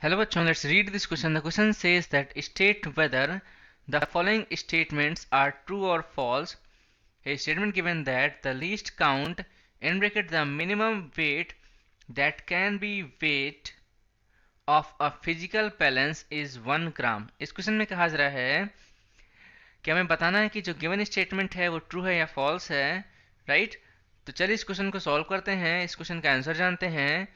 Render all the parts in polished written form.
Hello bachon, let's read this question. The question says that state whether the following statements are true or false. A statement given that the least count in bracket the minimum weight that can be weight of a physical balance is 1 ग्राम। इस question में कहा जा रहा है कि हमें बताना है कि जो गिवन स्टेटमेंट है वो ट्रू है या फॉल्स है, राइट। तो चलिए इस क्वेश्चन को सॉल्व करते हैं, इस क्वेश्चन का आंसर जानते हैं।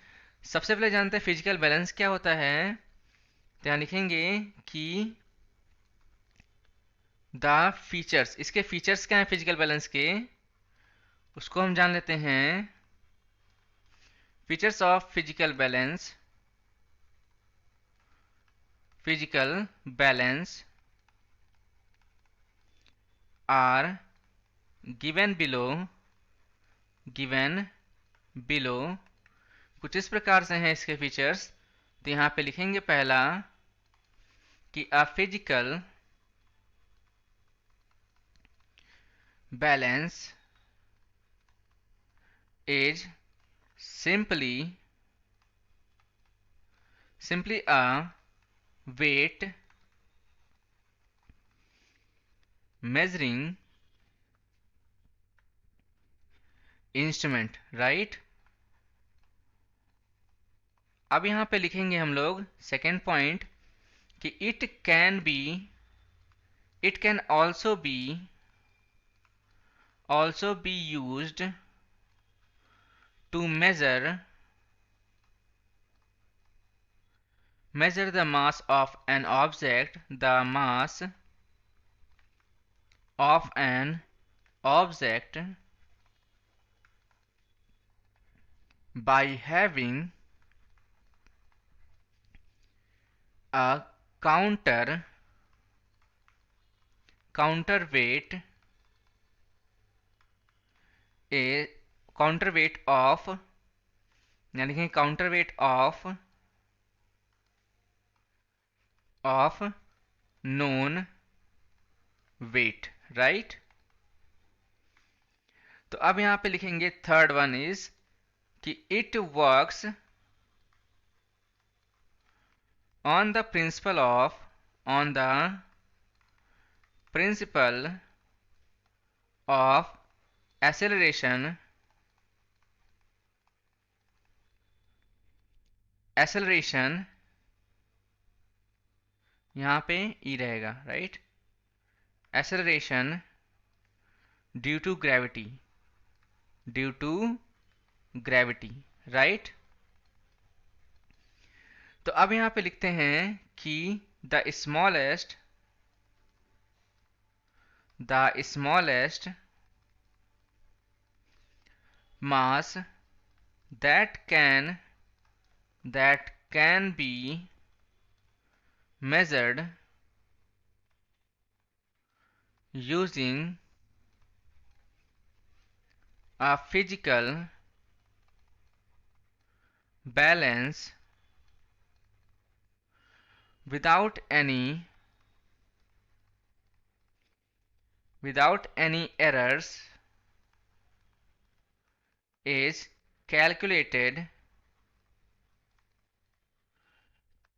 सबसे पहले जानते हैं फिजिकल बैलेंस क्या होता है। तो यहाँ लिखेंगे कि द फीचर्स, इसके फीचर्स क्या हैं फिजिकल बैलेंस के, उसको हम जान लेते हैं। Features of physical balance are given below कुछ इस प्रकार से हैं इसके फीचर्स। तो यहाँ पे लिखेंगे पहला कि a physical balance is simply a weight measuring instrument, right। अब यहाँ पे लिखेंगे हम लोग सेकेंड पॉइंट कि it can also be used to measure the mass of an object, by having a counterweight of यानी counterweight of known weight, right। तो अब यहाँ पे लिखेंगे थर्ड वन इज कि it works on the principle of acceleration यहाँ पे ई रहेगा, right. acceleration due to gravity, right. तो अब यहाँ पे लिखते हैं कि the smallest mass that can be measured using a physical balance without any errors is calculated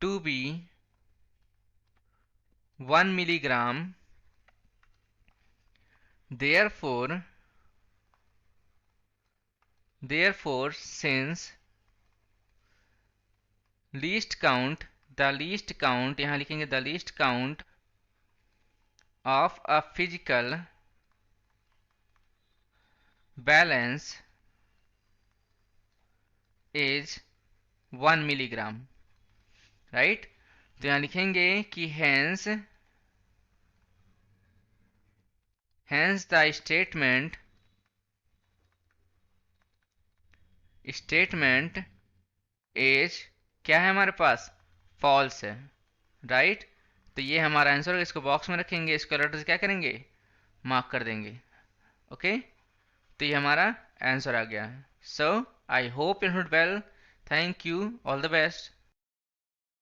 to be 1 milligram. Therefore, since the least count यहाँ लिखेंगे the least count of a physical balance is 1 milligram, right। तो यहाँ लिखेंगे कि hence the statement is क्या है हमारे पास, false है, राइट। तो ये हमारा आंसर है, इसको बॉक्स में रखेंगे, इसको लेटर्स क्या करेंगे, मार्क कर देंगे, ओके। तो ये हमारा आंसर आ गया है। So I hope you did well, thank you, all the best.